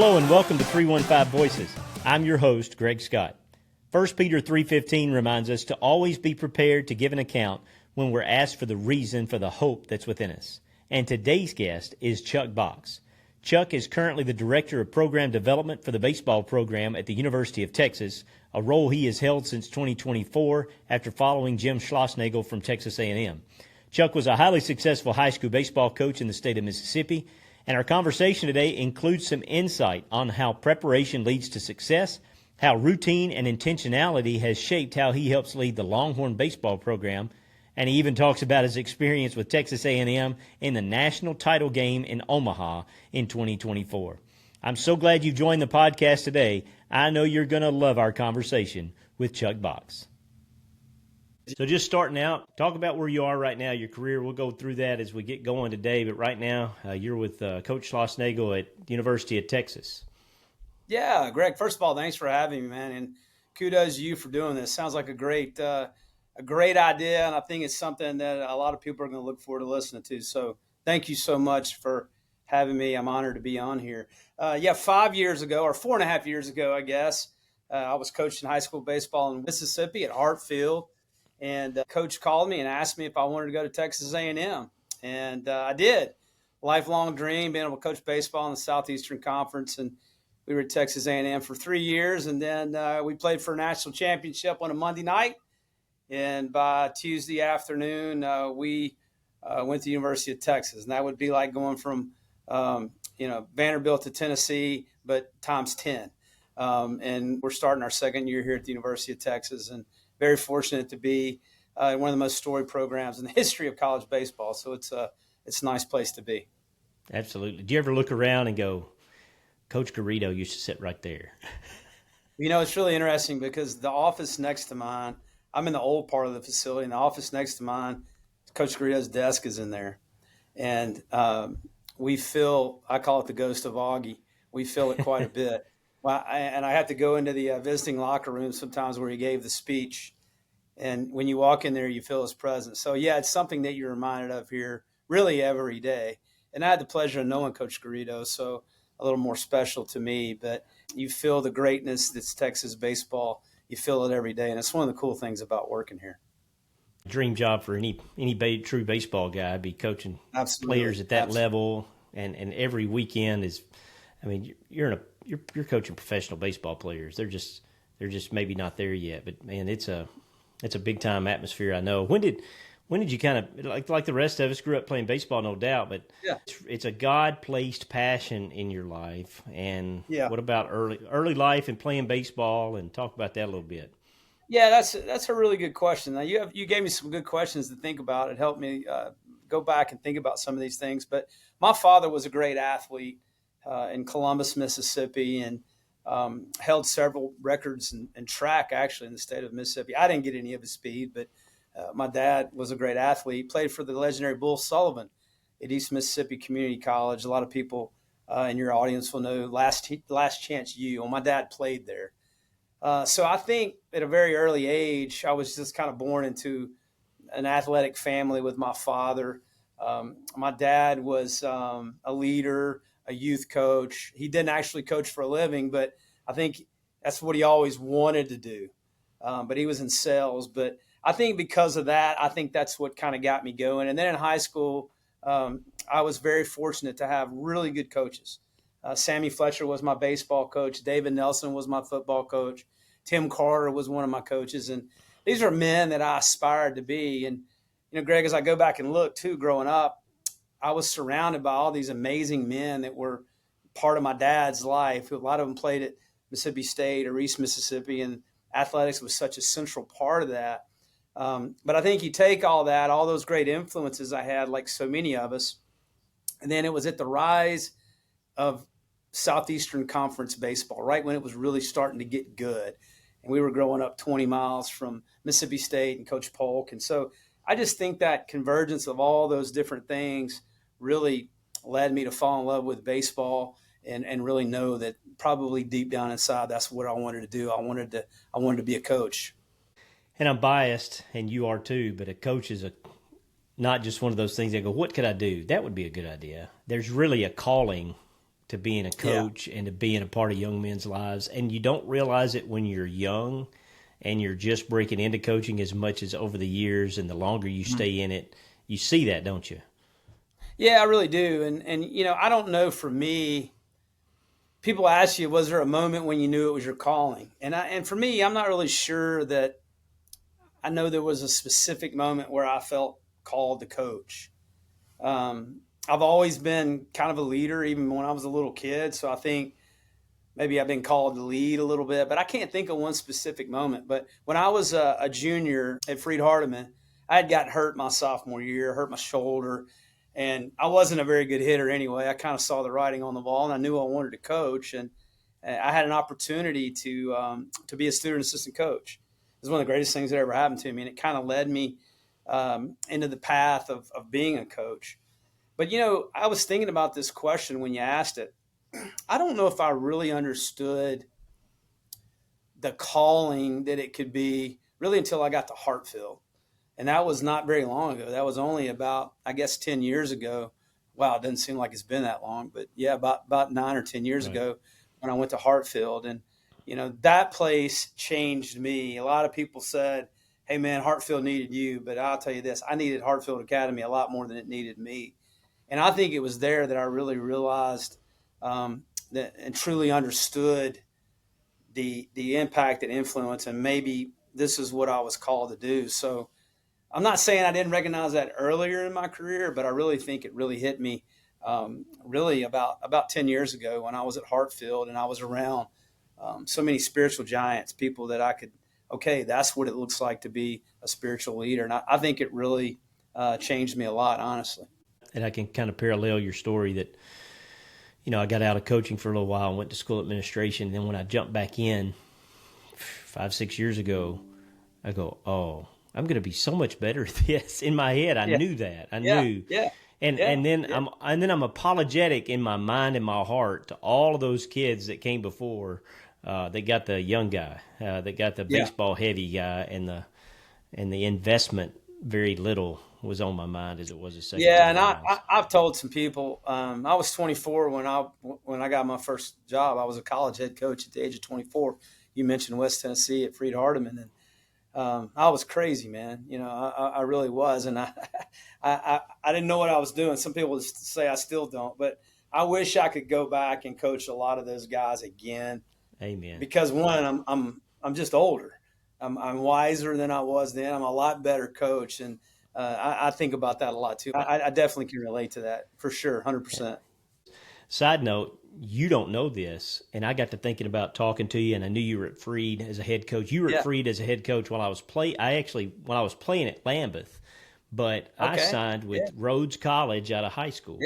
Hello and welcome to 315 Voices. I'm your host, Greg Scott. 1 Peter 3:15 reminds us to always be prepared to give an account when we're asked for the reason for the hope that's within us. And today's guest is Chuck Box. Chuck is currently the Director of Program Development for the baseball program at the University of Texas, a role he has held since 2024 after following Jim Schlossnagle from Texas A&M. Chuck was a highly successful high school baseball coach in the state of Mississippi, and our conversation today includes some insight on how preparation leads to success, how routine and intentionality has shaped how he helps lead the Longhorn baseball program, and he even talks about his experience with Texas A&M in the national title game in Omaha in 2024. I'm so glad you joined the podcast today. I know you're going to love our conversation with Chuck Box. So just starting out, talk about where you are right now, your career. We'll go through that as we get going today. But right now, you're with Coach Schlossnagle at the University of Texas. Yeah, Greg, first of all, thanks for having me, man. And kudos to you for doing this. Sounds like a great idea, and I think it's something that a lot of people are going to look forward to listening to. So thank you so much for having me. I'm honored to be on here. 5 years ago, or 4.5 years ago, I guess, I was coaching high school baseball in Mississippi at Hart Field, and Coach called me and asked me if I wanted to go to Texas A&M, and I did. Lifelong dream, being able to coach baseball in the Southeastern Conference, and we were at Texas A&M for 3 years, and then we played for a national championship on a Monday night. And by Tuesday afternoon, we went to the University of Texas. And that would be like going from, Vanderbilt to Tennessee, but times 10. And we're starting our second year here at the University of Texas, and very fortunate to be one of the most storied programs in the history of college baseball. So it's a nice place to be. Absolutely. Do you ever look around and go, Coach Garrido used to sit right there? It's really interesting because the office next to mine, I'm in the old part of the facility, and the office next to mine, Coach Garrido's desk is in there. And we feel, I call it the ghost of Augie. We feel it quite a bit. Well, and I have to go into the visiting locker room sometimes where he gave the speech. And when you walk in there, you feel his presence. So, yeah, it's something that you're reminded of here really every day. And I had the pleasure of knowing Coach Garrido, so a little more special to me. But you feel the greatness that's Texas baseball. You feel it every day, and it's one of the cool things about working here. Dream job for any true baseball guy would be coaching players at that level, and every weekend is. I mean, you're coaching professional baseball players. They're just maybe not there yet, but man, it's a big time atmosphere. I know. When did you kind of like the rest of us grew up playing baseball, no doubt, but yeah, it's a God placed passion in your life. And yeah, what about early life and playing baseball? And talk about that a little bit. Yeah, that's a really good question. Now you gave me some good questions to think about. It helped me go back and think about some of these things. But my father was a great athlete in Columbus, Mississippi, and held several records in track actually in the state of Mississippi. I didn't get any of his speed, but my dad was a great athlete. Played for the legendary Bull Sullivan at East Mississippi Community College. A lot of people in your audience will know Last Chance U. Well, my dad played there. So I think at a very early age, I was just kind of born into an athletic family with my father. My dad was a leader, a youth coach. He didn't actually coach for a living, but I think that's what he always wanted to do. But he was in sales. But I think because of that, I think that's what kind of got me going. And then in high school, I was very fortunate to have really good coaches. Sammy Fletcher was my baseball coach. David Nelson was my football coach. Tim Carter was one of my coaches. And these are men that I aspired to be. And, Greg, as I go back and look, too, growing up, I was surrounded by all these amazing men that were part of my dad's life. A lot of them played at Mississippi State or East Mississippi, and athletics was such a central part of that. But I think you take all that, all those great influences I had, like so many of us, and then it was at the rise of Southeastern Conference baseball, right when it was really starting to get good. And we were growing up 20 miles from Mississippi State and Coach Polk. And so I just think that convergence of all those different things really led me to fall in love with baseball and really know that probably deep down inside, that's what I wanted to do. I wanted to be a coach. And I'm biased, and you are too, but a coach is not just one of those things that go, what could I do? That would be a good idea. There's really a calling to being a coach and to being a part of young men's lives. And you don't realize it when you're young and you're just breaking into coaching as much as over the years, and the longer you stay in it, you see that, don't you? Yeah, I really do. And I don't know, for me, people ask you, was there a moment when you knew it was your calling? And for me, I'm not really sure that I know there was a specific moment where I felt called to coach. I've always been kind of a leader, even when I was a little kid. So I think maybe I've been called to lead a little bit, but I can't think of one specific moment. But when I was a junior at Freed Hardeman, I had gotten hurt my sophomore year, hurt my shoulder, and I wasn't a very good hitter anyway. I kind of saw the writing on the wall, and I knew I wanted to coach. And I had an opportunity to be a student assistant coach. It was one of the greatest things that ever happened to me, and it kind of led me into the path of being a coach. But, I was thinking about this question when you asked it. I don't know if I really understood the calling that it could be really until I got to Hartfield. And that was not very long ago. That was only about, I guess, 10 years ago. Wow, it doesn't seem like it's been that long. But, yeah, about 9 or 10 years ago when I went to Hartfield. And, that place changed me. A lot of people said, hey, man, Hartfield needed you. But I'll tell you this, I needed Hartfield Academy a lot more than it needed me. And I think it was there that I really realized that and truly understood the impact and influence, and maybe this is what I was called to do. So I'm not saying I didn't recognize that earlier in my career, but I really think it really hit me really about 10 years ago when I was at Hartfield and I was around so many spiritual giants, people that I could, okay, that's what it looks like to be a spiritual leader. And I think it really changed me a lot, honestly. And I can kind of parallel your story that, I got out of coaching for a little while and went to school administration. And then when I jumped back in 5-6 years ago, I go, oh, I'm going to be so much better at this. In my head, I knew that. I knew. Yeah. And then I'm apologetic in my mind and my heart to all of those kids that came before. They got the young guy, they got the baseball heavy guy, and the investment very little was on my mind as it was a second. Yeah, and I've told some people. I was 24 when I got my first job. I was a college head coach at the age of 24. You mentioned West Tennessee at Freed Hardeman, and I was crazy, man. I really was, and I didn't know what I was doing. Some people say I still don't, but I wish I could go back and coach a lot of those guys again. Amen. Because one, I'm just older. I'm wiser than I was then. I'm a lot better coach, and I think about that a lot too. I definitely can relate to that for sure, 100%. Side note, you don't know this, and I got to thinking about talking to you, and I knew you were at Freed as a head coach. You were at Freed as a head coach while I was playing at Lambeth, but I signed with Rhodes College out of high school.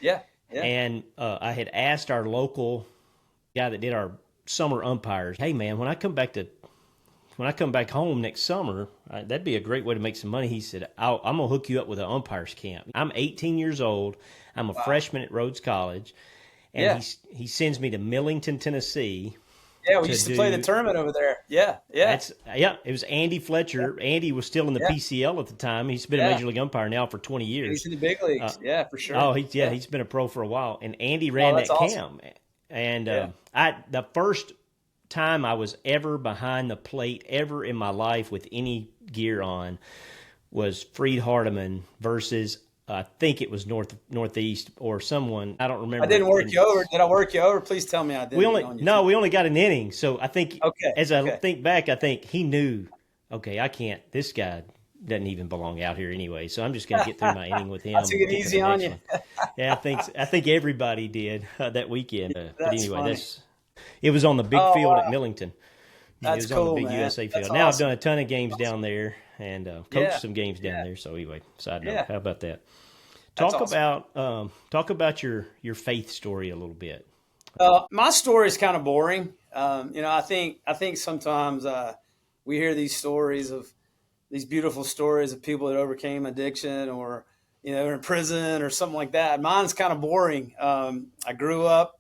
Yeah. And I had asked our local guy that did our summer umpires, hey man, when I come back home next summer, that'd be a great way to make some money. He said, I'm going to hook you up with an umpires camp. I'm 18 years old. I'm a freshman at Rhodes College. And he sends me to Millington, Tennessee. Yeah, we used to play the tournament over there. Yeah. It was Andy Fletcher. Yeah. Andy was still in the PCL at the time. He's been a Major League umpire now for 20 years. He's in the big leagues. For sure. Oh, he's been a pro for a while. And Andy ran that camp. And the first time I was ever behind the plate ever in my life with any gear on was Freed Hardeman versus I think it was Northeast or someone. I don't remember. I didn't work you over. Did I work you over? Please tell me I didn't. We only got an inning. So I think I think back, I think he knew, okay, I can't. This guy doesn't even belong out here anyway. So I'm just going to get through my inning with him. I took it easy on you. Yeah, I think everybody did that weekend. But anyway, funny. It was on the big field at Millington. That's it was cool, on the big man. USA field. That's now awesome. I've done a ton of games down there and coached some games down there. So anyway, side note, how about that? Talk about your faith story a little bit. My story is kind of boring. I think sometimes we hear these stories of these beautiful stories of people that overcame addiction or are in prison or something like that. Mine's kind of boring. I grew up.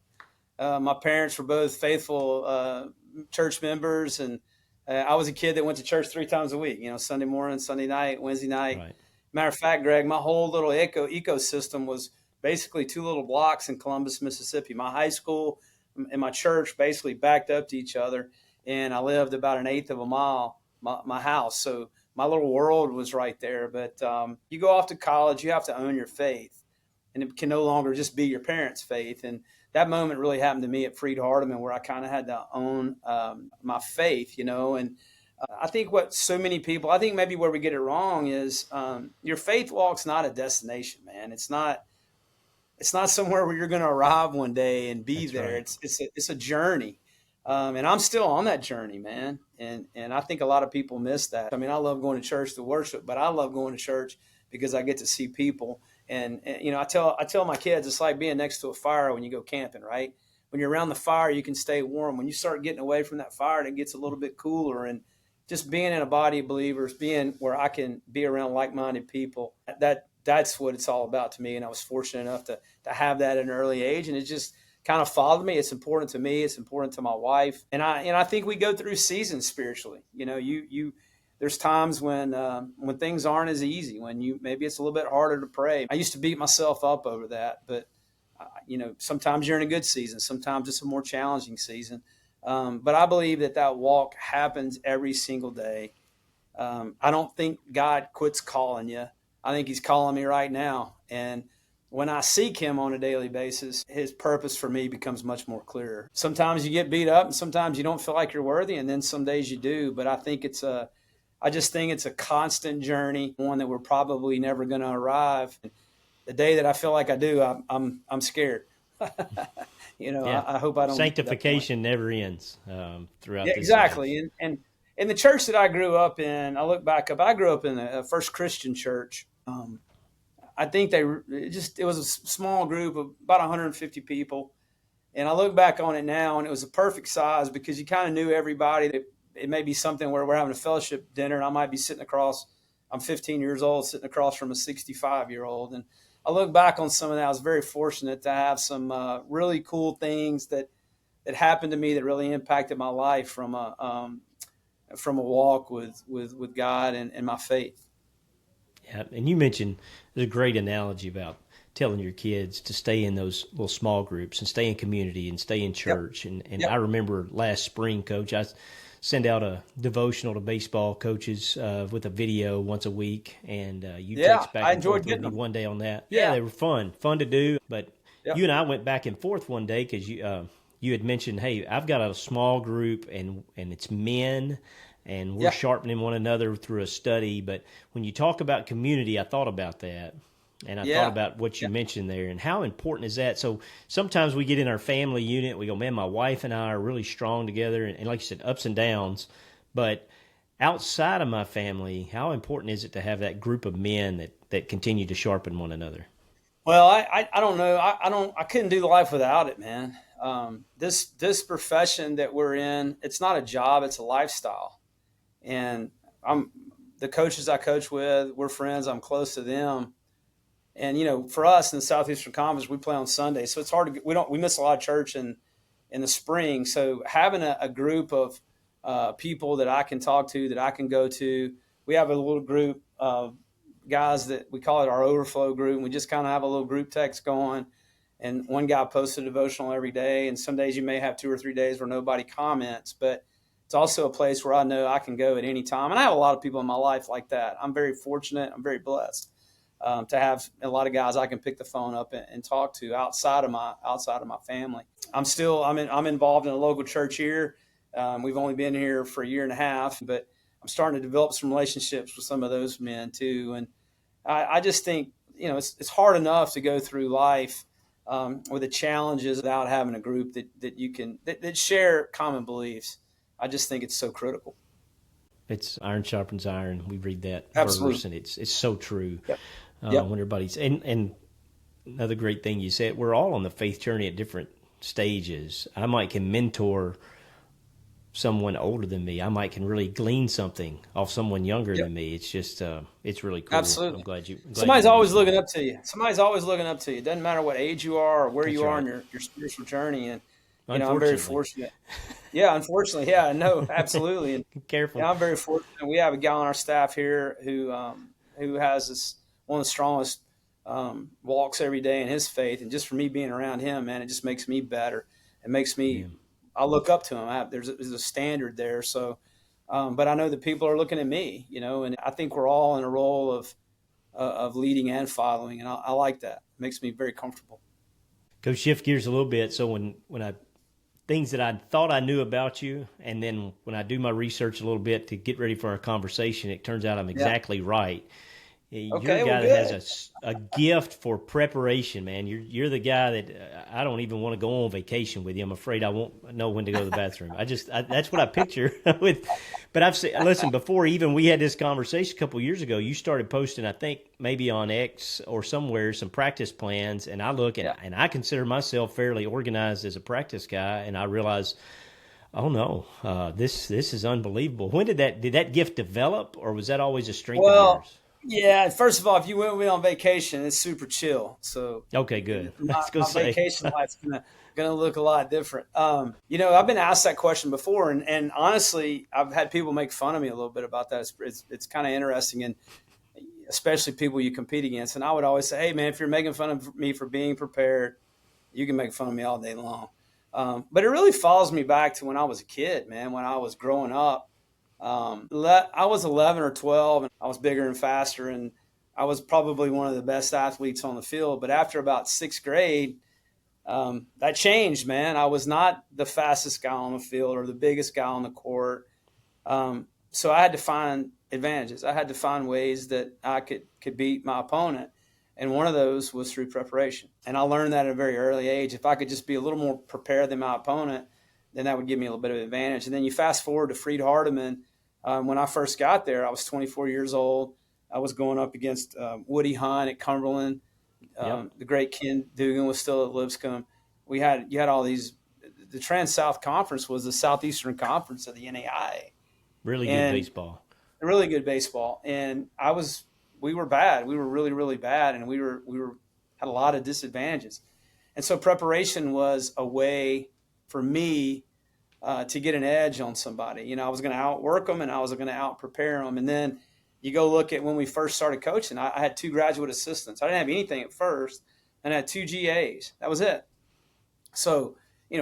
My parents were both faithful church members, and I was a kid that went to church 3 times a week. Sunday morning, Sunday night, Wednesday night. Right. Matter of fact, Greg, my whole little ecosystem was basically 2 little blocks in Columbus, Mississippi. My high school and my church basically backed up to each other, and I lived about an eighth of a mile, my house. So my little world was right there. But you go off to college, you have to own your faith, and it can no longer just be your parents' faith. And that moment really happened to me at Freed Hardeman, where I kind of had to own my faith, and I think what so many people, I think maybe where we get it wrong is your faith walk's not a destination, man. It's not somewhere where you're going to arrive one day and be That's there. right. It's a journey. And I'm still on that journey, man. And I think a lot of people miss that. I mean, I love going to church to worship, but I love going to church because I get to see people. And I tell my kids, it's like being next to a fire when you go camping, right? When you're around the fire, you can stay warm. When you start getting away from that fire, it gets a little bit cooler. And just being in a body of believers, being where I can be around like-minded people, that's what it's all about to me. And I was fortunate enough to have that at an early age, and it just kind of followed me. It's important to me. It's important to my wife. And I think we go through seasons spiritually. There's times when things aren't as easy, when maybe it's a little bit harder to pray. I used to beat myself up over that, but sometimes you're in a good season. Sometimes it's a more challenging season. But I believe that walk happens every single day. I don't think God quits calling you. I think he's calling me right now. And when I seek him on a daily basis, his purpose for me becomes much more clear. Sometimes you get beat up and sometimes you don't feel like you're worthy. And then some days you do. But I just think it's a constant journey, one that we're probably never going to arrive. The day that I feel like I do, I'm scared. Yeah. I hope I don't. Sanctification never ends throughout this exactly. life. And in the church that I grew up in, I look back up, I grew up in a First Christian church. I think it was a small group of about 150 people. And I look back on it now, and it was a perfect size because you kind of knew everybody. That it may be something where we're having a fellowship dinner, and I might be sitting across, I'm 15 years old, sitting across from a 65-year-old. And I look back on some of that. I was very fortunate to have some really cool things that happened to me that really impacted my life from a walk with God and my faith. Yeah, and you mentioned there's a great analogy about telling your kids to stay in those little small groups and stay in community and stay in church. Yep. And yep. I remember last spring, Coach, I send out a devotional to baseball coaches with a video once a week, and you text back and forth with me one day on that. Yeah, they were fun to do. But you and I went back and forth one day because you had mentioned, hey, I've got a small group and it's men. And we're sharpening one another through a study. But when you talk about community, I thought about that. And I thought about what you mentioned there and how important is that. So sometimes we get in our family unit, we go, man, my wife and I are really strong together. And like you said, ups and downs. But outside of my family, how important is it to have that group of men that continue to sharpen one another? Well, I don't know. I couldn't do life without it, man. This profession that we're in, it's not a job, it's a lifestyle. And the coaches I coach with, we're friends. I'm close to them. And, for us in the Southeastern Conference, we play on Sunday. So it's hard we miss a lot of church in the spring. So having a group of people that I can talk to, that I can go to, we have a little group of guys that we call it our overflow group. And we just kind of have a little group text going. And one guy posts a devotional every day. And some days you may have 2 or 3 days where nobody comments, but it's also a place where I know I can go at any time. And I have a lot of people in my life like that. I'm very fortunate. I'm very blessed to have a lot of guys I can pick the phone up and talk to outside of my family. I'm involved in a local church here. We've only been here for a year and a half, but I'm starting to develop some relationships with some of those men too. And I just think, it's hard enough to go through life with the challenges without having a group that you can that share common beliefs. I just think it's so critical. It's iron sharpens iron. We read that Absolutely. verse, and it's so true. Yep. When everybody's and another great thing you said, we're all on the faith journey at different stages. I might can mentor someone older than me. I might can really glean something off someone younger than me. It's just it's really cool. Absolutely. I'm glad Somebody's always looking up to you. Somebody's always looking up to you. It doesn't matter what age you are or where That's you are right. in your spiritual journey. And I'm very fortunate. Yeah, unfortunately. Yeah, no, absolutely. And careful. I'm very fortunate. We have a guy on our staff here who has one of the strongest walks every day in his faith. And just for me being around him, man, it just makes me better. It makes me, I look up to him. There's a standard there. So, but I know that people are looking at me, and I think we're all in a role of leading and following. And I like that. It makes me very comfortable. Go shift gears a little bit. So when I things that I thought I knew about you, and then when I do my research a little bit to get ready for our conversation, it turns out I'm exactly right. You're Okay, a guy well, that has a gift for preparation, man. You're the guy that I don't even want to go on vacation with you. I'm afraid I won't know when to go to the bathroom. That's what I picture with. But I've seen, listen, before even we had this conversation a couple of years ago, you started posting, I think maybe on X or somewhere, some practice plans, and I look and I consider myself fairly organized as a practice guy, and I realize, oh no, this is unbelievable. When did that gift develop, or was that always a strength of yours? Yeah, first of all, if you went with me on vacation, it's super chill. So okay, good. My vacation life's gonna look a lot different. I've been asked that question before, and honestly, I've had people make fun of me a little bit about that. It's kind of interesting, and especially people you compete against. And I would always say, hey man, if you're making fun of me for being prepared, you can make fun of me all day long. But it really follows me back to when I was a kid, man. When I was growing up. I was 11 or 12 and I was bigger and faster, and I was probably one of the best athletes on the field. But after about sixth grade, that changed, man. I was not the fastest guy on the field or the biggest guy on the court. So I had to find advantages. I had to find ways that I could beat my opponent. And one of those was through preparation. And I learned that at a very early age. If I could just be a little more prepared than my opponent, then that would give me a little bit of advantage. And then you fast forward to Freed Hardeman. When I first got there, I was 24 years old. I was going up against Woody Hunt at Cumberland. The great Ken Dugan was still at Lipscomb. You had all these. The Trans-South Conference was the Southeastern Conference of the NAIA. Really good baseball. Really good baseball. And we were bad. We were really, really bad, and we had a lot of disadvantages. And so preparation was a way for me to get an edge on somebody. I was going to outwork them and I was going to out-prepare them. And then you go look at when we first started coaching, I had 2 graduate assistants. I didn't have anything at first, and I had 2 GAs. That was it. So,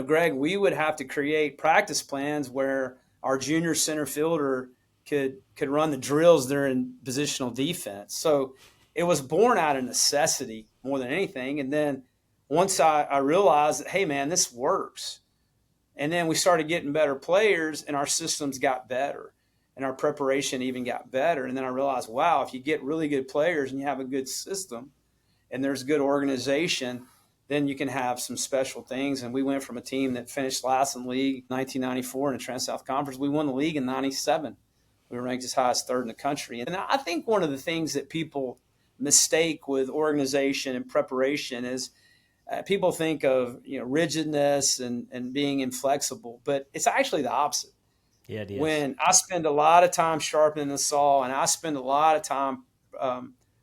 Greg, we would have to create practice plans where our junior center fielder could run the drills during positional defense. So it was born out of necessity more than anything. And then once I realized that, hey, man, this works. And then we started getting better players, and our systems got better, and our preparation even got better. And then I realized, wow, if you get really good players and you have a good system and there's good organization, then you can have some special things. And we went from a team that finished last in the league in 1994 in the Trans-South Conference. We won the league in 97. We were ranked as high as 3rd in the country. And I think one of the things that people mistake with organization and preparation is people think of rigidness and being inflexible, but it's actually the opposite. Yeah, it is. When I spend a lot of time sharpening the saw and I spend a lot of time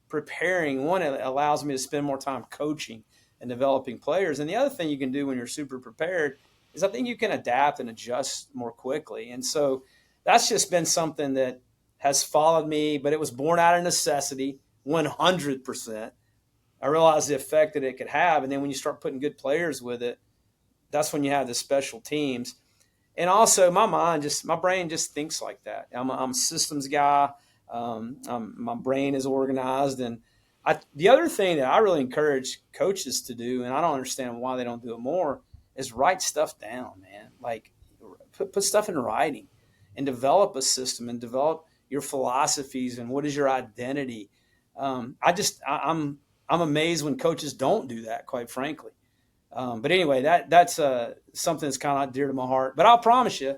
preparing, one, it allows me to spend more time coaching and developing players. And the other thing you can do when you're super prepared is I think you can adapt and adjust more quickly. And so that's just been something that has followed me, but it was born out of necessity, 100%. I realized the effect that it could have. And then when you start putting good players with it, that's when you have the special teams. And also my brain just thinks like that. I'm a systems guy. My brain is organized. And the other thing that I really encourage coaches to do, and I don't understand why they don't do it more, is write stuff down, man. Like put stuff in writing and develop a system and develop your philosophies and what is your identity. I'm amazed when coaches don't do that, quite frankly. But anyway, that's something that's kind of dear to my heart. But I'll promise you,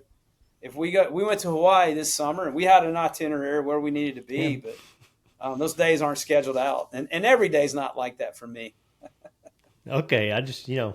if we went to Hawaii this summer and we had an itinerary where we needed to be, but those days aren't scheduled out, and every day's not like that for me. Okay, I just trying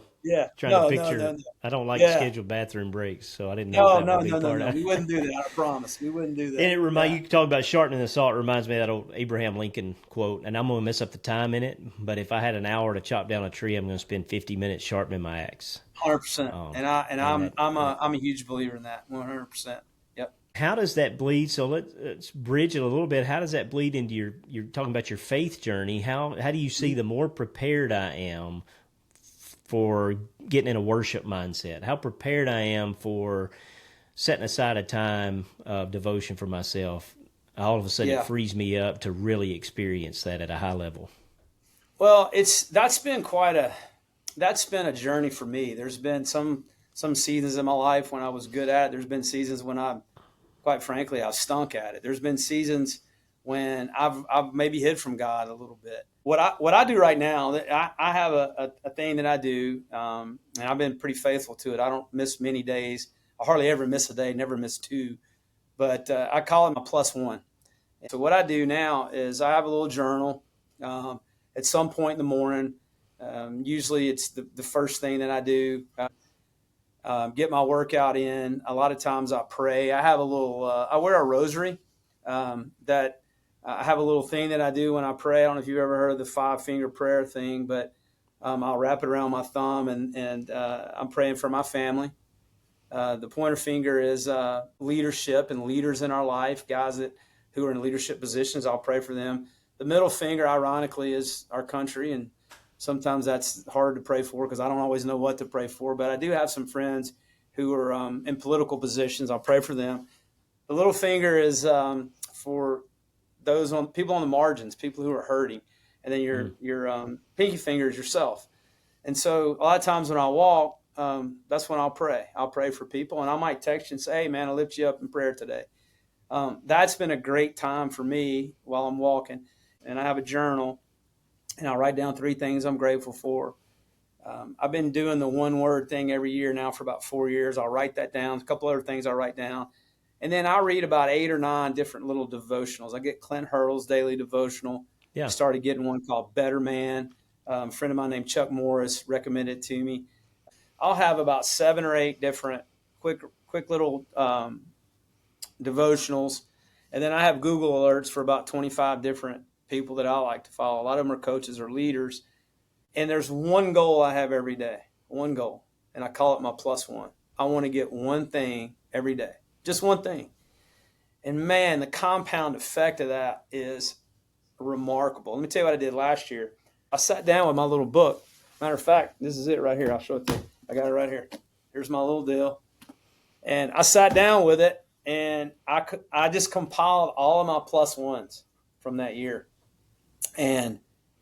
to picture. No. I don't like scheduled bathroom breaks, so I didn't know. No. We wouldn't do that. I promise, we wouldn't do that. And you talk about sharpening the saw. It reminds me of that old Abraham Lincoln quote. And I'm going to mess up the time in it, but if I had an hour to chop down a tree, I'm going to spend 50 minutes sharpening my axe. 100%. And I'm a huge believer in that. 100%. Yep. How does that bleed? So let's bridge it a little bit. How does that bleed into you're talking about your faith journey? How do you see the more prepared I am for getting in a worship mindset? How prepared I am for setting aside a time of devotion for myself? All of a sudden it Yeah. frees me up to really experience that at a high level. Well, that's been a journey for me. There's been some seasons in my life when I was good at it. There's been seasons when quite frankly, I've stunk at it. There's been seasons when I've maybe hid from God a little bit. What I do right now, I have a thing that I do, and I've been pretty faithful to it. I don't miss many days. I hardly ever miss a day, never miss two. But I call it my plus one. So what I do now is I have a little journal. At some point in the morning, usually it's the first thing that I do. Get my workout in. A lot of times I pray. I have a little. I wear a rosary. That I have a little thing that I do when I pray. I don't know if you've ever heard of the 5-finger prayer thing, but I'll wrap it around my thumb, and I'm praying for my family. The pointer finger is leadership and leaders in our life, guys who are in leadership positions. I'll pray for them. The middle finger, ironically, is our country, and sometimes that's hard to pray for because I don't always know what to pray for. But I do have some friends who are in political positions. I'll pray for them. The little finger is for people on the margins, people who are hurting, and then your pinky finger is yourself. And so a lot of times when I walk, that's when I'll pray. I'll pray for people, and I might text you and say, "Hey, man, I lift you up in prayer today." That's been a great time for me while I'm walking, and I have a journal, and I'll write down 3 things I'm grateful for. I've been doing the one word thing every year now for about 4 years. I'll write that down. A couple other things I'll write down. And then I'll read about 8 or 9 different little devotionals. I get Clint Hurl's daily devotional. Yeah. I started getting one called Better Man. A friend of mine named Chuck Morris recommended it to me. I'll have about 7 or 8 different quick little devotionals. And then I have Google alerts for about 25 different people that I like to follow. A lot of them are coaches or leaders. And there's one goal I have every day, one goal, and I call it my plus one. I want to get one thing every day, just one thing. And man, the compound effect of that is remarkable. Let me tell you what I did last year. I sat down with my little book. Matter of fact, this is it right here. I'll show it to you. I got it right here. Here's my little deal. And I sat down with it, and I just compiled all of my plus ones from that year. And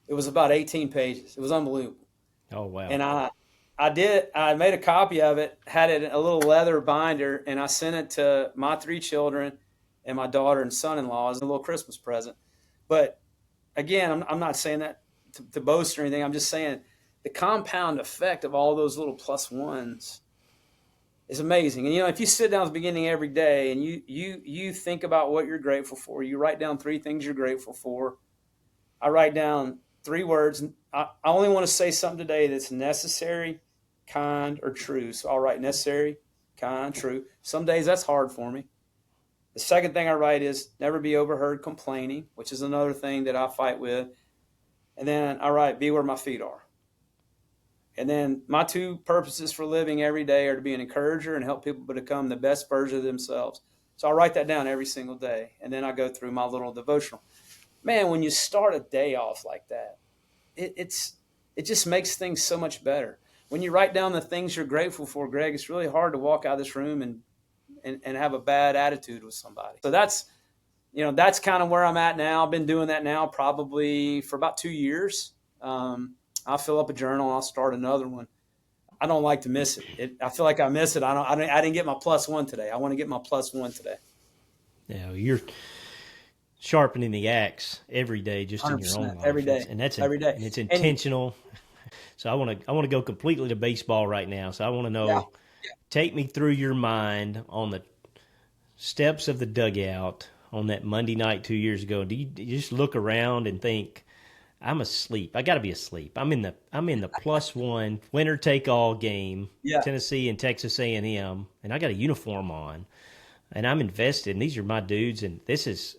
it was about 18 pages. It was unbelievable. Oh, wow. And I made a copy of it, had it in a little leather binder, and I sent it to my 3 children and my daughter and son-in-law as a little Christmas present. But again, I'm not saying that to boast or anything. I'm just saying the compound effect of all those little plus ones is amazing. And, if you sit down at the beginning every day and you think about what you're grateful for, you write down 3 things you're grateful for. I write down 3 words. I only want to say something today that's necessary, kind, or true. So I'll write necessary, kind, true. Some days that's hard for me. The second thing I write is never be overheard complaining, which is another thing that I fight with. And then I write be where my feet are. And then my 2 purposes for living every day are to be an encourager and help people become the best version of themselves. So I write that down every single day. And then I go through my little devotional. Man, when you start a day off like that, it just makes things so much better. When you write down the things you're grateful for, Greg, it's really hard to walk out of this room and have a bad attitude with somebody. So that's kind of where I'm at now. I've been doing that now probably for about 2 years. I'll fill up a journal and I'll start another one. I don't like to miss it. I feel like I miss it. I didn't get my plus one today. I want to get my plus one today. Yeah, you're sharpening the axe every day, just in your own life. Every day, and that's every day, and it's intentional. So I want to go completely to baseball right now. So I want to know, take me through your mind on the steps of the dugout on that Monday night 2 years ago. Do you just look around and think, I'm asleep? I got to be asleep. I'm in the plus one winner take all game, Tennessee and Texas A&M, and I got a uniform on, and I'm invested. And these are my dudes, and this is,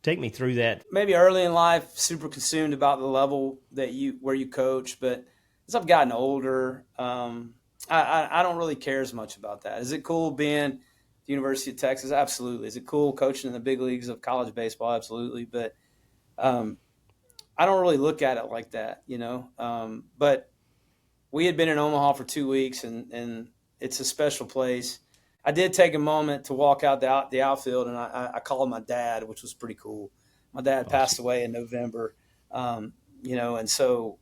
take me through that. Maybe early in life, super consumed about the level where you coach, but as I've gotten older, I don't really care as much about that. Is it cool being, the University of Texas? Absolutely. Is it cool coaching in the big leagues of college baseball? Absolutely. But I don't really look at it like that, But we had been in Omaha for 2 weeks, and it's a special place. I did take a moment to walk out the outfield, and I called my dad, which was pretty cool. My dad passed away in November, and so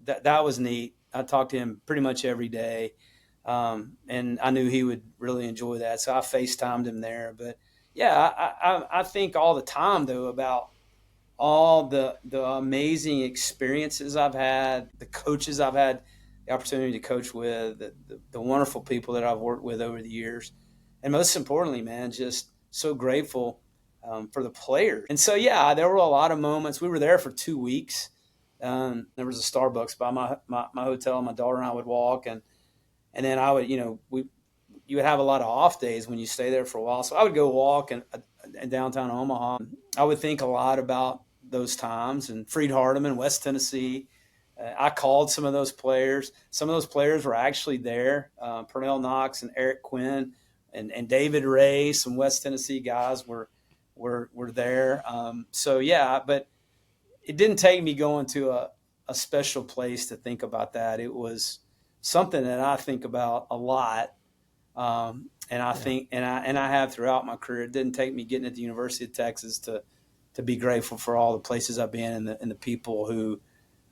that was neat. I talked to him pretty much every day, and I knew he would really enjoy that. So I FaceTimed him there. But, yeah, I think all the time, though, about all the amazing experiences I've had, the coaches I've had the opportunity to coach with, the wonderful people that I've worked with over the years. And most importantly, man, just so grateful for the players. And so, yeah, there were a lot of moments. We were there for 2 weeks. There was a Starbucks by my hotel. My daughter and I would walk, and then I would, you would have a lot of off days when you stay there for a while. So I would go walk in downtown Omaha. I would think a lot about those times, and Freed Hardeman, West Tennessee. I called some of those players. Some of those players were actually there. Pernell Knox and Eric Quinn and David Ray, some West Tennessee guys were there. So, yeah, but it didn't take me going to a special place to think about that. It was something that I think about a lot. And I think, and I have throughout my career. It didn't take me getting at the University of Texas to be grateful for all the places I've been and the people who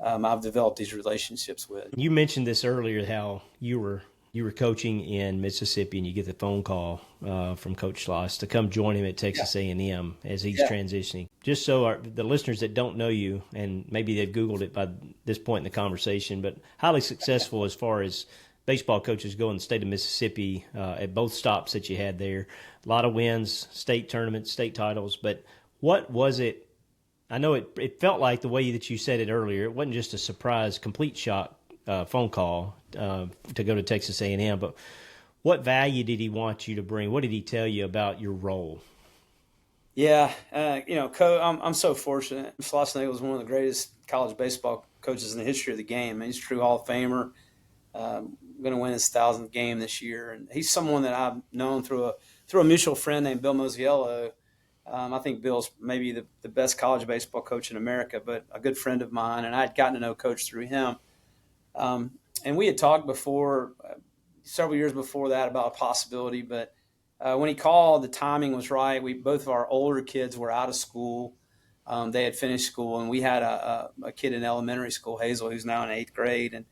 I've developed these relationships with. You mentioned this earlier, how you were coaching in Mississippi, and you get the phone call from Coach Schloss to come join him at Texas A&M as he's transitioning. Just so the listeners that don't know you, and maybe they've Googled it by this point in the conversation, but highly successful as far as baseball coaches go in the state of Mississippi at both stops that you had there. A lot of wins, state tournaments, state titles. But what was it? I know it felt like the way that you said it earlier, it wasn't just a surprise, complete shock phone call to go to Texas A&M. But what value did he want you to bring? What did he tell you about your role? Yeah, I'm so fortunate. Schlossnagle was one of the greatest college baseball coaches in the history of the game. He's a true Hall of Famer. Going to win his 1,000th game this year, and he's someone that I've known through a mutual friend named Bill Mosiello. I think Bill's maybe the best college baseball coach in America, but a good friend of mine, and I had gotten to know Coach through him. And we had talked before, several years before that, about a possibility, but when he called, the timing was right. Both of our older kids were out of school. They had finished school, and we had a kid in elementary school, Hazel, who's now in 8th grade, and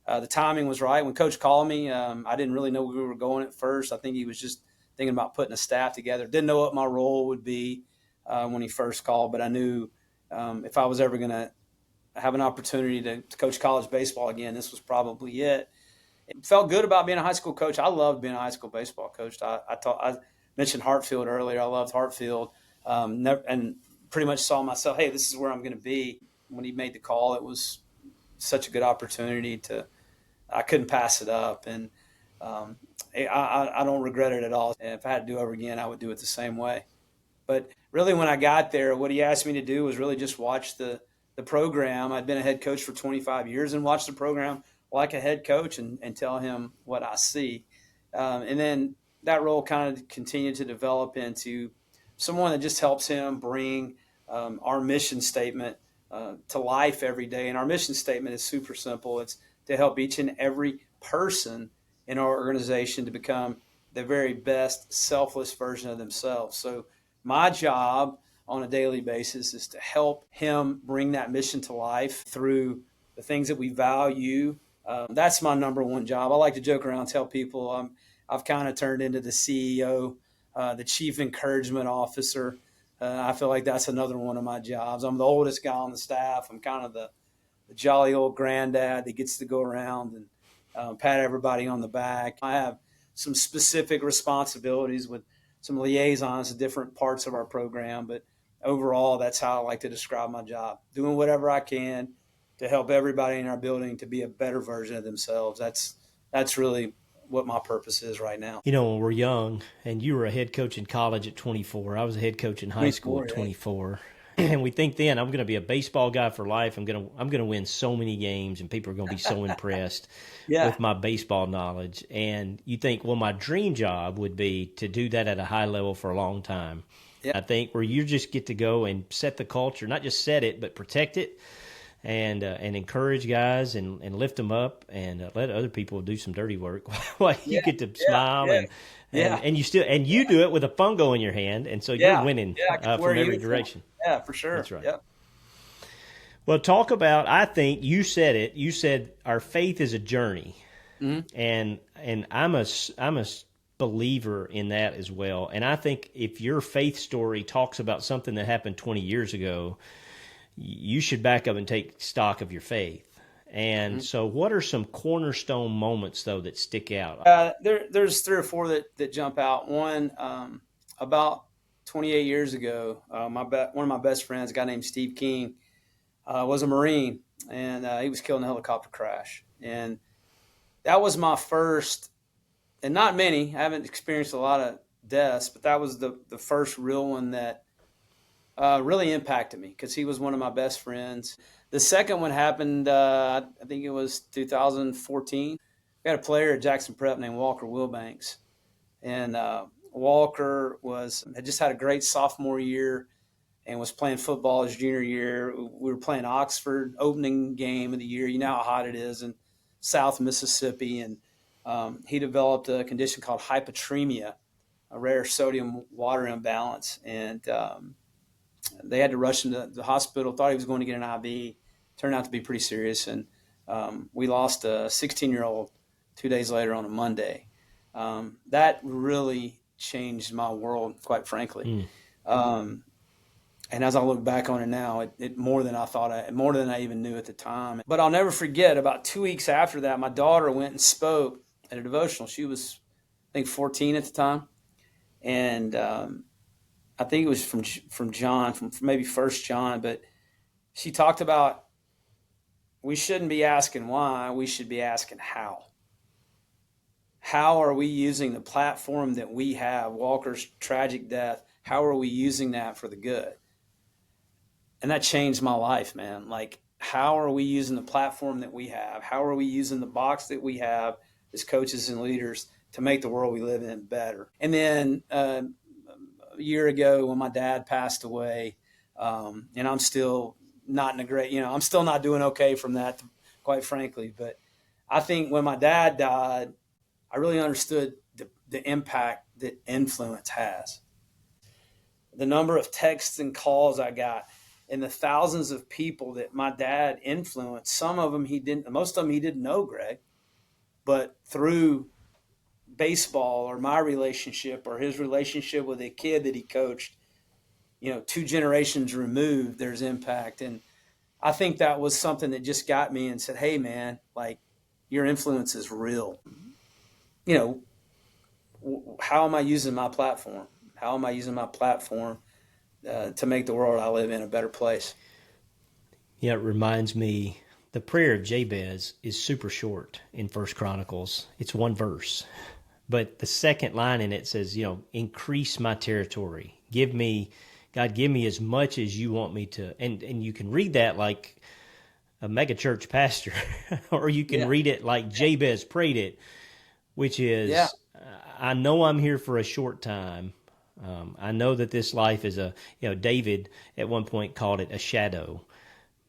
the timing was right. When Coach called me, I didn't really know where we were going at first. I think he was just thinking about putting a staff together. Didn't know what my role would be when he first called, but I knew if I was ever going to have an opportunity to coach college baseball again, this was probably it. It felt good about being a high school coach. I loved being a high school baseball coach. I mentioned Hartfield earlier. I loved Hartfield and pretty much saw myself, hey, this is where I'm going to be. When he made the call, it was such a good opportunity I couldn't pass it up. And I don't regret it at all. And if I had to do it over again, I would do it the same way. But really, when I got there, what he asked me to do was really just watch the program. I'd been a head coach for 25 years and watch the program like a head coach and tell him what I see. And then that role kind of continued to develop into someone that just helps him bring our mission statement to life every day. And our mission statement is super simple. It's to help each and every person in our organization to become the very best selfless version of themselves. So my job on a daily basis is to help him bring that mission to life through the things that we value. That's my number one job. I like to joke around and tell people I've kind of turned into the CEO, the chief encouragement officer. I feel like that's another one of my jobs. I'm the oldest guy on the staff. I'm kind of the jolly old granddad that gets to go around and pat everybody on the back. I have some specific responsibilities with some liaisons to different parts of our program, but overall, that's how I like to describe my job. Doing whatever I can to help everybody in our building to be a better version of themselves. That's really what my purpose is right now. When we're young, and you were a head coach in college at 24, I was a head coach in high school at 24. And we think then I'm going to be a baseball guy for life. I'm going to win so many games, and people are going to be so impressed Yeah. with my baseball knowledge. And you think, well, my dream job would be to do that at a high level for a long time. Yeah. I think where you just get to go and set the culture, not just set it, but protect it, and encourage guys and lift them up, and let other people do some dirty work while you Yeah. get to Yeah. smile Yeah. Yeah. and you do it with a fungo in your hand, and so you're Yeah. winning Yeah. I get to wear from a every uniform. direction. Yeah, for sure. That's right. Yep. Well, talk about. I think you said it. You said our faith is a journey, and I'm a believer in that as well. And I think if your faith story talks about something that happened 20 years ago, you should back up and take stock of your faith. And so, what are some cornerstone moments though that stick out? There's three or four that jump out. One, about 28 years ago, one of my best friends, a guy named Steve King, was a Marine, and he was killed in a helicopter crash. And that was my first, and not many. I haven't experienced a lot of deaths, but that was the first real one that really impacted me because he was one of my best friends. The second one happened, I think it was 2014. We had a player at Jackson Prep named Walker Wilbanks, and Walker had just had a great sophomore year and was playing football his junior year. We were playing Oxford, opening game of the year. You know how hot it is in South Mississippi, and he developed a condition called hypotremia, a rare sodium water imbalance, and they had to rush him to the hospital. Thought he was going to get an IV. Turned out to be pretty serious, and we lost a 16-year-old 2 days later on a Monday. That really changed my world, quite frankly. And as I look back on it now, it more than I even knew at the time. But I'll never forget, about 2 weeks after that, my daughter went and spoke at a devotional. She was, I think, 14 at the time. And I think it was from John, from maybe First John. But she talked about we shouldn't be asking why, we should be asking how. How are we using the platform that we have, Walker's tragic death, how are we using that for the good? And that changed my life, man. Like, how are we using the platform that we have? How are we using the box that we have as coaches and leaders to make the world we live in better? And then a year ago when my dad passed away, and I'm still not in a great, I'm still not doing okay from that, quite frankly. But I think when my dad died, I really understood the impact that influence has. The number of texts and calls I got, and the thousands of people that my dad influenced. Some of them most of them he didn't know, Greg, but through baseball or my relationship or his relationship with a kid that he coached, 2 generations removed, there's impact. And I think that was something that just got me and said, hey man, like, your influence is real. How am I using my platform? How am I using my platform to make the world I live in a better place? Yeah, it reminds me, the prayer of Jabez is super short in First Chronicles. It's one verse. But the second line in it says, increase my territory. God, give me as much as you want me to. And you can read that like a mega church pastor, or you can read it like Jabez prayed it, which is, I know I'm here for a short time. I know that this life is David at one point called it a shadow.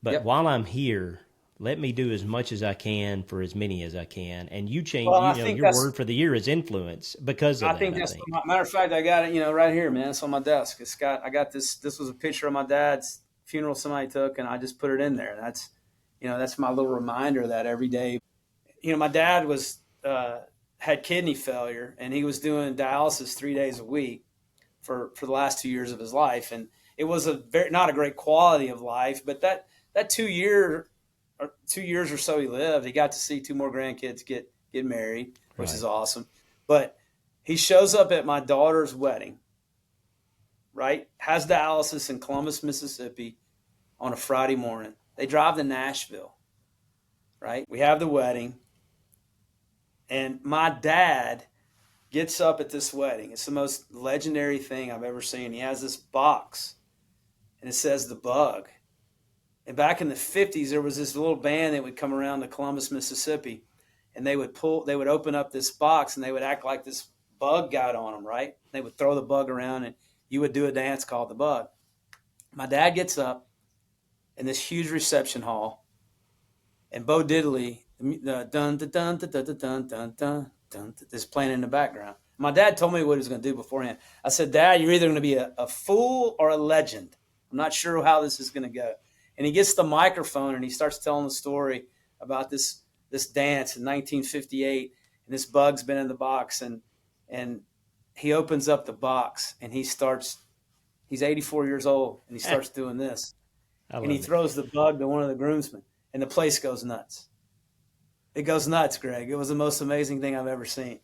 But while I'm here, let me do as much as I can for as many as I can. And you change, your word for the year is influence because of that. I think. Matter of fact, I got it, right here, man. It's on my desk. I got this. This was a picture of my dad's funeral somebody took, and I just put it in there. That's, that's my little reminder that every day. My dad had kidney failure, and he was doing dialysis 3 days a week for the last 2 years of his life, and it was not a great quality of life. But that 2 years or so he lived, he got to see 2 more grandkids get married, which is awesome. But he shows up at my daughter's wedding, right? Has dialysis in Columbus, Mississippi on a Friday morning. They drive to Nashville, right? We have the wedding, and my dad gets up at this wedding. It's the most legendary thing I've ever seen. He has this box, and it says The Bug. And back in the 50s, there was this little band that would come around to Columbus, Mississippi, and they would open up this box, and they would act like this bug got on them, right? They would throw the bug around, and you would do a dance called The Bug. My dad gets up in this huge reception hall, and Bo Diddley, dun dun dun dun dun dun dun dun dun dun, is playing in the background. My dad told me what he was going to do beforehand. I said, Dad, you're either going to be a fool or a legend. I'm not sure how this is going to go. And he gets the microphone and he starts telling the story about this dance in 1958, and this bug's been in the box, and he opens up the box and he's 84 years old, and he starts doing this. And he throws the bug to one of the groomsmen, and the place goes nuts. It goes nuts, Greg. It was the most amazing thing I've ever seen.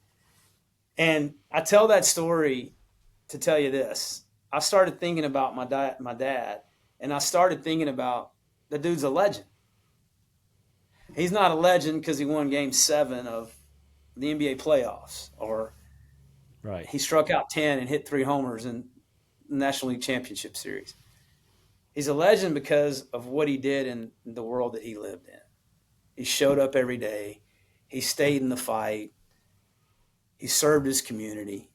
And I tell that story to tell you this. I started thinking about my dad, and I started thinking about the dude's a legend. He's not a legend because he won Game 7 of the NBA playoffs, or right. He struck out 10 and hit 3 homers in the National League Championship Series. He's a legend because of what he did in the world that he lived in. He showed up every day. He stayed in the fight. He served his community.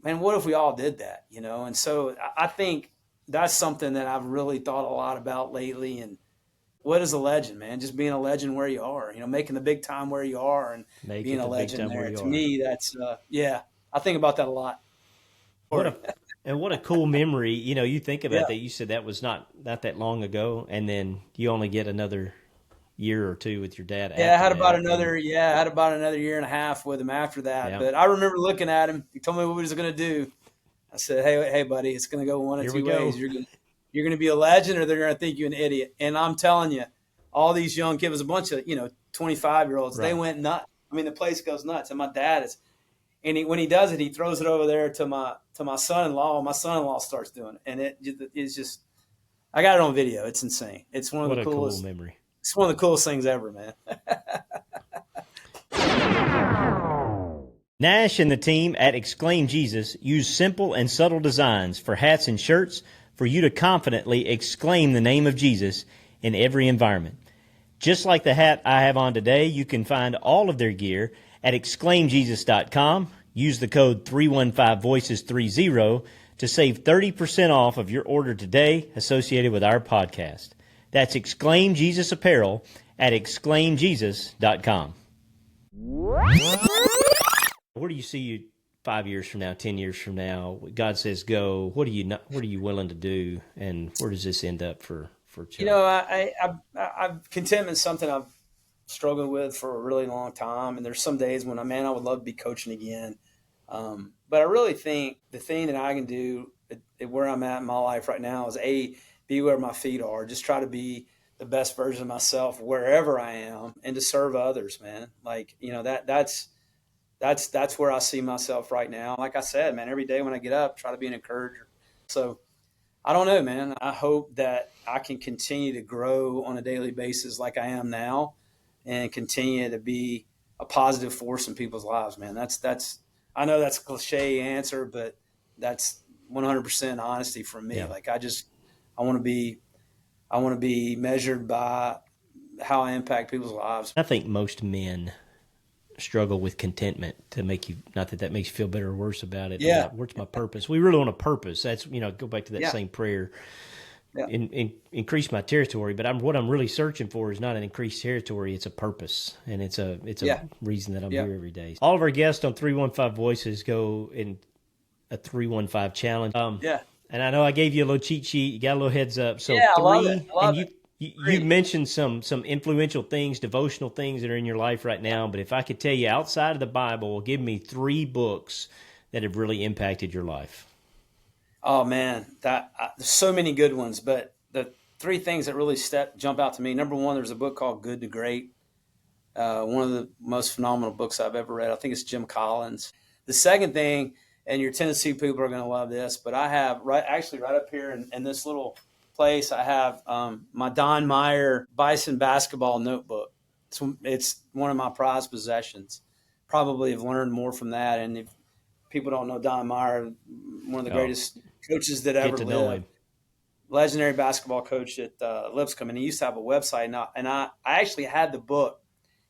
Man, what if we all did that, you know? And so I think that's something that I've really thought a lot about lately. And what is a legend, man? Just being a legend where you are, you know, making the big time where you are, and being a legend there. To me, that's, I think about that a lot. What a cool memory. You know, you think about that. You said that was not that long ago, and then you only get another year or two with your dad. I had about another year and a half with him after that. Yeah. But I remember looking at him. He told me what he was going to do. I said, hey, buddy, it's going to go one of two ways. You're going to be a legend, or they're going to think you're an idiot. And I'm telling you, all these young kids, a bunch of 25-year-olds, They went nuts. I mean, the place goes nuts. And my dad is. And when he does it, he throws it over there to my son-in-law. My son-in-law starts doing it, and it's just, I got it on video. It's insane. It's one of the coolest. Cool memory. It's one of the coolest things ever, man. Nash and the team at Exclaim Jesus use simple and subtle designs for hats and shirts for you to confidently exclaim the name of Jesus in every environment. Just like the hat I have on today, you can find all of their gear at exclaimjesus.com. Use the code 315voices30 to save 30% off of your order today associated with our podcast. That's Exclaim Jesus Apparel at exclaimjesus.com. Where do you see you 5 years from now, 10 years from now? God says go. What are you willing to do, and where does this end up for children? You know, I've contentment is something I've struggled with for a really long time, and there's some days when I would love to be coaching again. But I really think the thing that I can do at where I'm at in my life right now is be where my feet are. Just try to be the best version of myself wherever I am, and to serve others, man. Like, that's where I see myself right now. Like I said, man, every day when I get up, try to be an encourager. So I don't know, man. I hope that I can continue to grow on a daily basis like I am now, and continue to be a positive force in people's lives, man. That's I know that's a cliche answer, but that's 100% honesty from me. Yeah. Like I want to be measured by how I impact people's lives. I think most men struggle with contentment to make you, not that makes you feel better or worse about it. Yeah. What's my purpose? We really want a purpose. That's, go back to that same prayer. Yeah. Increase my territory, but what I'm really searching for is not an increased territory. It's a purpose, and it's a reason that I'm here every day. All of our guests on 315 Voices go in a 315 challenge. And I know I gave you a little cheat sheet. You got a little heads up. So I love it. You mentioned some influential things, devotional things that are in your life right now. But if I could tell you outside of the Bible, give me 3 books that have really impacted your life. Oh man, there's so many good ones, but the 3 things that really jump out to me. Number 1, there's a book called Good to Great. One of the most phenomenal books I've ever read. I think it's Jim Collins. The second thing, and your Tennessee people are going to love this, but I have right up here in this little place, I have my Don Meyer Bison basketball notebook. It's one of my prized possessions. Probably have learned more from that. And if people don't know Don Meyer, one of the greatest coaches that ever lived. legendary basketball coach at Lipscomb, and he used to have a website. And I actually had the book,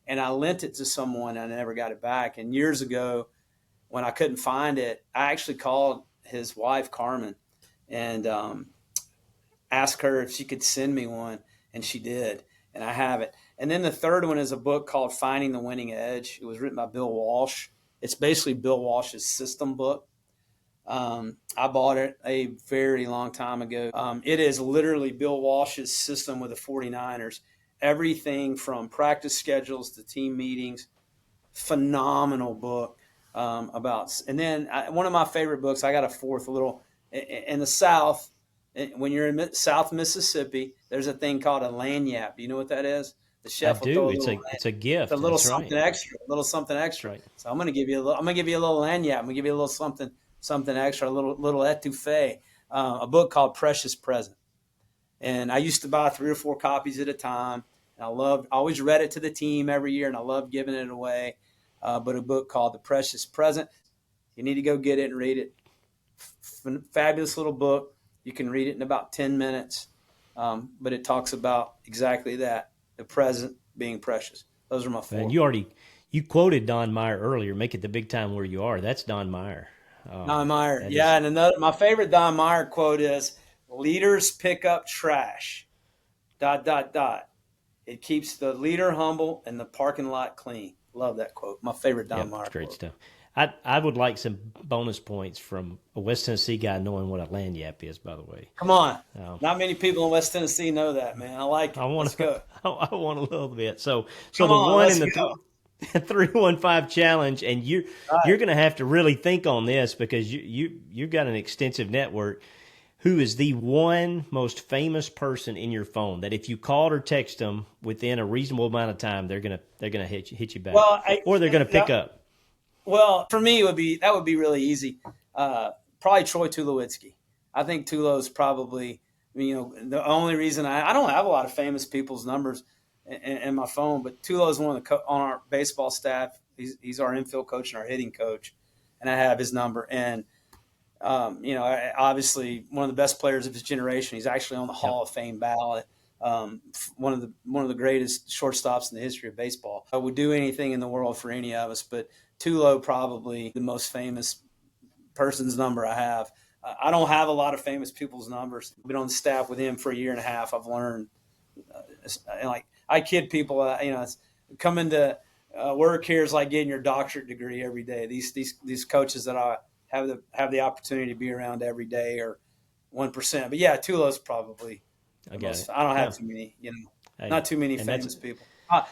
and I lent it to someone, and I never got it back. And years ago, when I couldn't find it, I actually called his wife, Carmen, and asked her if she could send me one, and she did, and I have it. And then the third one is a book called Finding the Winning Edge. It was written by Bill Walsh. It's basically Bill Walsh's system book. I bought it a very long time ago. It is literally Bill Walsh's system with the 49ers. Everything from practice schedules to team meetings. Phenomenal book about. And then one of my favorite books, I got a fourth, a little in the South. When you're in South Mississippi, there's a thing called a lanyap. Do you know what that is? The I chef will throw do. a little, It's a gift. a little That's right. something extra, a little something That's extra. right. So I'm going to give you a little. I'm going to give you a little lanyap. I'm going to give you a little something extra, a little etouffee. A book called Precious Present, and I used to buy 3 or 4 copies at a time. And I always read it to the team every year, and I loved giving it away. But a book called The Precious Present. You need to go get it and read it. Fabulous little book. You can read it in about 10 minutes. But it talks about exactly that, the present being precious. Those are my 4. And you quoted Don Meyer earlier. Make it the big time where you are. That's Don Meyer. Don Meyer. That Yeah, is, and my favorite Don Meyer quote is, leaders pick up trash, ... It keeps the leader humble and the parking lot clean. Love that quote. My favorite Don yep, Meyer it's great quote. stuff. I would like some bonus points from a West Tennessee guy knowing what a lanyap is. By the way, Come on. um, Not many people in West Tennessee know that, man. I like it. I want Let's go. I want a little bit. So Come the on, one let's in the go. 315 challenge, and All you're right. going to have to really think on this because you've got an extensive network. Who is the one most famous person in your phone that if you called or text them within a reasonable amount of time, they're gonna hit you back, Well, or they're gonna pick up? for me, that would be really easy. Probably Troy Tulowitzki. I think Tulo's probably, the only reason I don't have a lot of famous people's numbers in my phone, but Tulo's one of on our baseball staff. He's our infield coach and our hitting coach, and I have his number. And obviously one of the best players of his generation. He's actually on the Hall of Fame ballot. One of the greatest shortstops in the history of baseball. I would do anything in the world for any of us, but Tulo probably the most famous person's number I have. I don't have a lot of famous people's numbers. I've been on the staff with him for a year and a half. I've learned, like I kid people, coming to work here is like getting your doctorate degree every day. These coaches that I have the opportunity to be around every day are 1%. But yeah, Tulo's probably I the got most. it. I don't have Yeah. too many, Hey, not too many and famous people.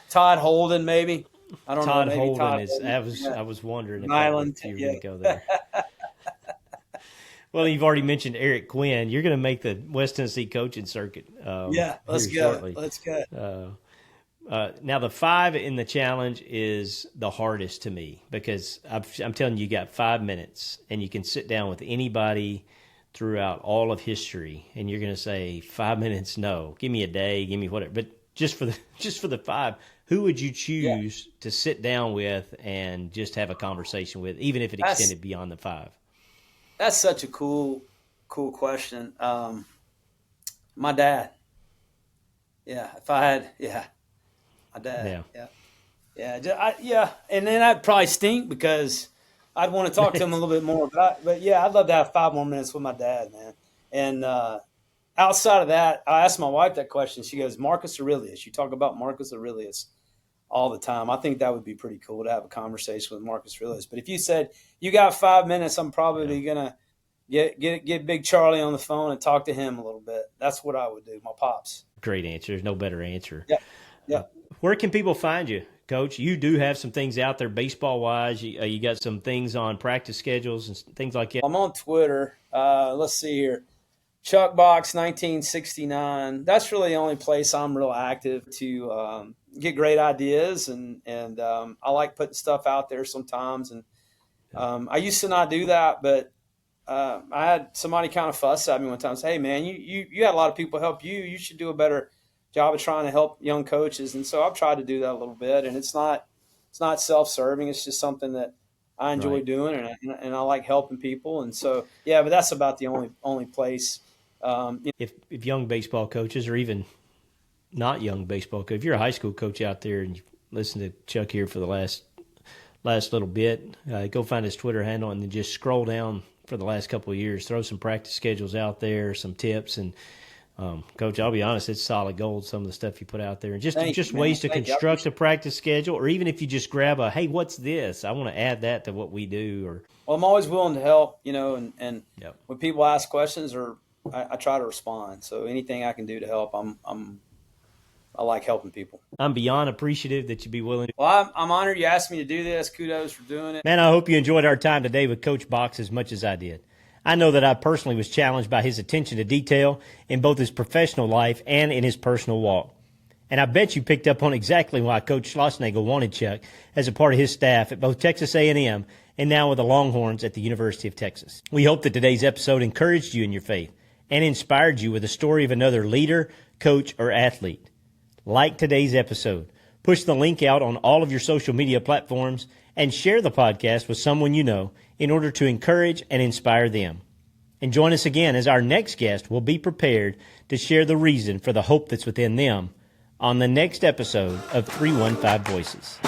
Todd Holden, maybe. I don't know. Todd Maybe Holden Todd is. Holden. I was wondering Nyland. if you were Yeah. going to go there. Well, you've already mentioned Eric Quinn. You're going to make the West Tennessee coaching circuit Yeah. Let's here go. shortly. Let's go. Now, the 5 in the challenge is the hardest to me because I'm telling you, you got 5 minutes and you can sit down with anybody throughout all of history, and you're going to say 5 minutes. No, give me a day, give me whatever. But just for the 5, who would you Yeah. choose to sit down with and just have a conversation with, even if it That's extended beyond the 5? that's such a cool question. My dad. Yeah. If I had, yeah, my dad. Yeah. Yeah. Yeah. And then I'd probably stink because I'd want to talk to him a little bit more. But yeah, I'd love to have 5 more minutes with my dad, man. And outside of that, I asked my wife that question. She goes, Marcus Aurelius. You talk about Marcus Aurelius all the time. I think that would be pretty cool to have a conversation with Marcus Aurelius. But if you said you got 5 minutes, I'm probably gonna get Big Charlie on the phone and talk to him a little bit. That's what I would do. My pops. Great answer. There's no better answer. Yeah. Yeah. Where can people find you, Coach? You do have some things out there baseball wise. You got some things on practice schedules and things like that. I'm on Twitter. Let's see here. Chuckbox 1969. That's really the only place I'm real active to get great ideas, and I like putting stuff out there sometimes. And I used to not do that, but I had somebody kind of fuss at me one time and say, hey, man, you had a lot of people help you. You should do a better job of trying to help young coaches. And so I've tried to do that a little bit. And it's not self-serving. It's just something that I enjoy Right. doing, and I like helping people. And so, yeah, but that's about the only place If young baseball coaches, or even not young baseball coach, if you're a high school coach out there and you listen to Chuck here for the last little bit, go find his Twitter handle and then just scroll down for the last couple of years. Throw some practice schedules out there, some tips, and Coach, I'll be honest, it's solid gold, some of the stuff you put out there. And just ways to construct a practice schedule, or even if you just grab hey, what's this? I want to add that to what we do. Well, I'm always willing to help, and Yep. when people ask questions, or I try to respond. So anything I can do to help, I like helping people. I'm beyond appreciative that you'd be willing to. Well, I'm honored you asked me to do this. Kudos for doing it. Man, I hope you enjoyed our time today with Coach Box as much as I did. I know that I personally was challenged by his attention to detail in both his professional life and in his personal walk. And I bet you picked up on exactly why Coach Schlossnagle wanted Chuck as a part of his staff at both Texas A&M and now with the Longhorns at the University of Texas. We hope that today's episode encouraged you in your faith and inspired you with a story of another leader, coach, or athlete. Like today's episode, push the link out on all of your social media platforms and share the podcast with someone you know in order to encourage and inspire them. And join us again as our next guest will be prepared to share the reason for the hope that's within them on the next episode of 315 Voices.